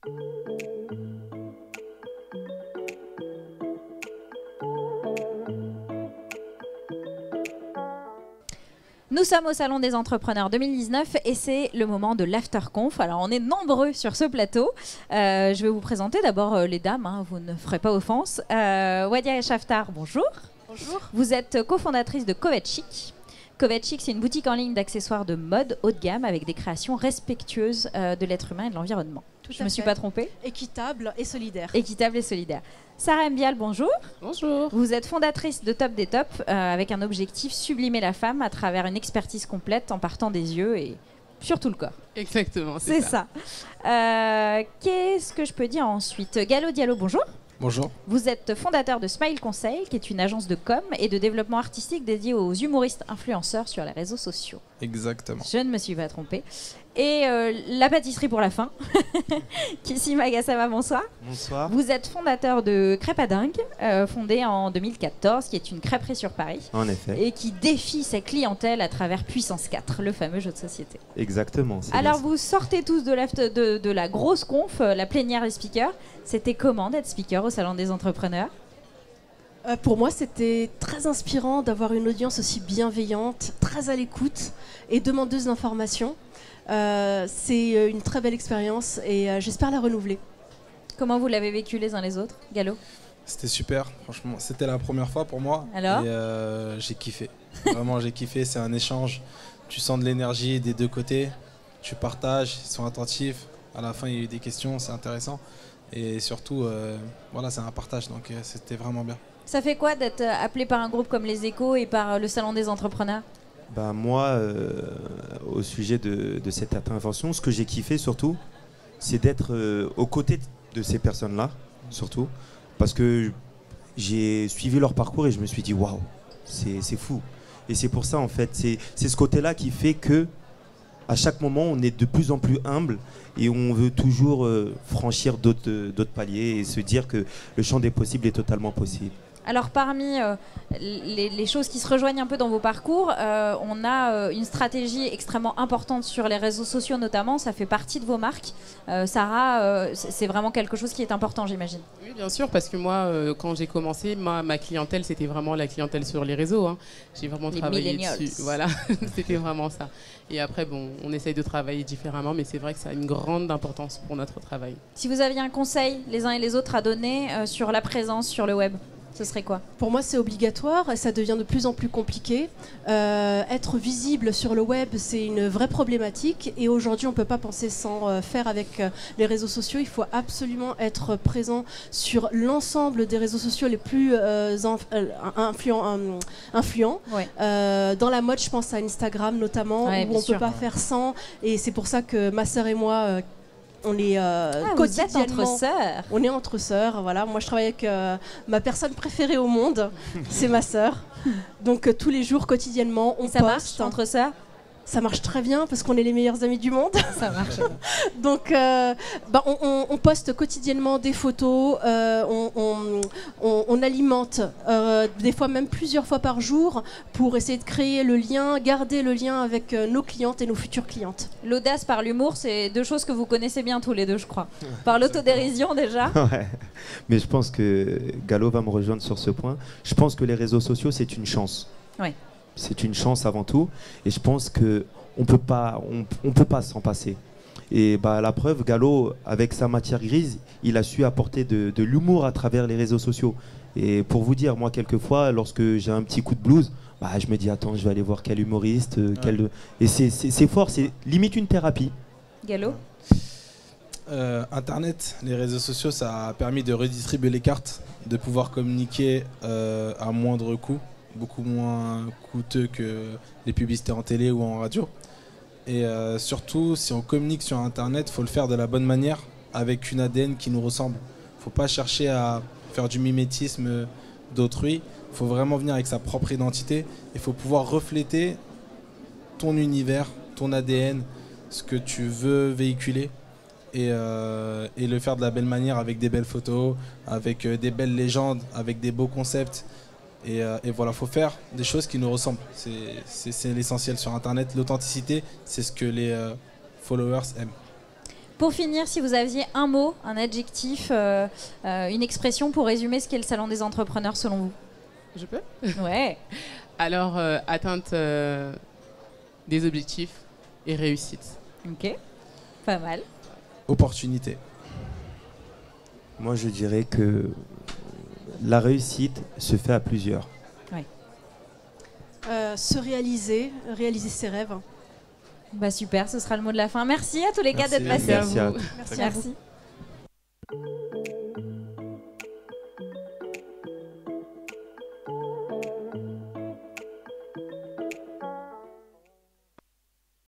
Nous sommes au Salon des Entrepreneurs 2019 et c'est le moment de l'Afterconf. Alors on est nombreux sur ce plateau. Je vais vous présenter d'abord les dames, hein, vous ne ferez pas offense. Wadia Shaftar, bonjour. Bonjour. Vous êtes cofondatrice de Covet Chic. Covet Chic, c'est une boutique en ligne d'accessoires de mode haut de gamme avec des créations respectueuses de l'être humain et de l'environnement. Je ne me suis pas trompée. Équitable et solidaire. Équitable et solidaire. Sarah Mbial, bonjour. Bonjour. Vous êtes fondatrice de Top des Tops avec un objectif sublimer la femme à travers une expertise complète en partant des yeux et sur tout le corps. Exactement, c'est ça. Qu'est-ce que je peux dire ensuite? Gallo Diallo, bonjour. Bonjour. Vous êtes fondateur de Smile Conseil, qui est une agence de com et de développement artistique dédiée aux humoristes influenceurs sur les réseaux sociaux. Exactement. Je ne me suis pas trompée. Et la pâtisserie pour la fin. Kissi Magasama, bonsoir. Bonsoir. Vous êtes fondateur de Crêpe à Dingue, fondée en 2014, qui est une crêperie sur Paris. En effet. Et qui défie sa clientèle à travers Puissance 4, le fameux jeu de société. Exactement. Alors vous sortez tous de la grosse conf, la plénière des speakers. C'était comment d'être speaker au Salon des Entrepreneurs ? Pour moi, c'était très inspirant d'avoir une audience aussi bienveillante, très à l'écoute et demandeuse d'informations. C'est une très belle expérience et j'espère la renouveler. Comment vous l'avez vécu les uns les autres, Gallo ? C'était super, franchement. C'était la première fois pour moi. Alors ? Et j'ai kiffé. Vraiment, j'ai kiffé. C'est un échange. Tu sens de l'énergie des deux côtés. Tu partages, ils sont attentifs. À la fin, il y a eu des questions, c'est intéressant. Et surtout, voilà, c'est un partage. Donc, c'était vraiment bien. Ça fait quoi d'être appelé par un groupe comme Les Échos et par le Salon des Entrepreneurs ? Bah, moi, au sujet de cette intervention, ce que j'ai kiffé surtout, c'est d'être aux côtés de ces personnes-là, surtout, parce que j'ai suivi leur parcours et je me suis dit waouh, c'est fou. Et c'est pour ça en fait, c'est ce côté-là qui fait que à chaque moment, on est de plus en plus humble et on veut toujours franchir d'autres paliers et se dire que le champ des possibles est totalement possible. Alors parmi les choses qui se rejoignent un peu dans vos parcours, on a une stratégie extrêmement importante sur les réseaux sociaux notamment, ça fait partie de vos marques. Sarah, c'est vraiment quelque chose qui est important, j'imagine. Oui, bien sûr, parce que moi, quand j'ai commencé, ma clientèle, c'était vraiment la clientèle sur les réseaux. Hein. J'ai vraiment travaillé dessus. Voilà, c'était vraiment ça. Et après, bon, on essaye de travailler différemment, mais c'est vrai que ça a une grande importance pour notre travail. Si vous aviez un conseil, les uns et les autres, à donner sur la présence sur le web, ce serait quoi ? Pour moi, c'est obligatoire et ça devient de plus en plus compliqué. Être visible sur le web, c'est une vraie problématique et aujourd'hui, on ne peut pas penser sans faire avec les réseaux sociaux. Il faut absolument être présent sur l'ensemble des réseaux sociaux les plus influents. Ouais. Dans la mode, je pense à Instagram notamment, ouais, où on ne peut pas faire sans. Et c'est pour ça que ma sœur et moi... on est quotidiennement. Vous êtes entre sœurs. On est entre sœurs, voilà. Moi, je travaille avec ma personne préférée au monde, c'est ma sœur. Donc tous les jours, quotidiennement, on poste. Ça marche entre sœurs ? Ça marche très bien parce qu'on est les meilleurs amis du monde. Ça marche. Donc, on poste quotidiennement des photos, on alimente des fois même plusieurs fois par jour pour essayer de créer le lien, garder le lien avec nos clientes et nos futures clientes. L'audace par l'humour, c'est deux choses que vous connaissez bien tous les deux, je crois. Par l'autodérision déjà. Ouais. Mais je pense que Gallo va me rejoindre sur ce point. Je pense que les réseaux sociaux, c'est une chance. Oui. C'est une chance avant tout, et je pense que on peut pas s'en passer. Et bah la preuve, Gallo, avec sa matière grise, il a su apporter de l'humour à travers les réseaux sociaux. Et pour vous dire, moi quelquefois, lorsque j'ai un petit coup de blues, bah je me dis attends, je vais aller voir quel humoriste, et c'est fort, c'est limite une thérapie. Gallo. Internet, les réseaux sociaux, ça a permis de redistribuer les cartes, de pouvoir communiquer à moindre coût. Beaucoup moins coûteux que les publicités en télé ou en radio. Et surtout, si on communique sur Internet, il faut le faire de la bonne manière, avec une ADN qui nous ressemble. Il ne faut pas chercher à faire du mimétisme d'autrui. Il faut vraiment venir avec sa propre identité. Il faut pouvoir refléter ton univers, ton ADN, ce que tu veux véhiculer. Et le faire de la belle manière, avec des belles photos, avec des belles légendes, avec des beaux concepts. Et voilà, il faut faire des choses qui nous ressemblent. C'est l'essentiel sur Internet. L'authenticité, c'est ce que les followers aiment. Pour finir, si vous aviez un mot, un adjectif, une expression pour résumer ce qu'est le Salon des entrepreneurs selon vous. Je peux ? Ouais. Alors, atteinte des objectifs et réussite. Ok, pas mal. Opportunité. Moi, je dirais que la réussite se fait à plusieurs. Ouais. Se réaliser ses rêves. Bah super, ce sera le mot de la fin. Merci à tous les gars d'être passés. Merci à vous. Merci à vous. Merci.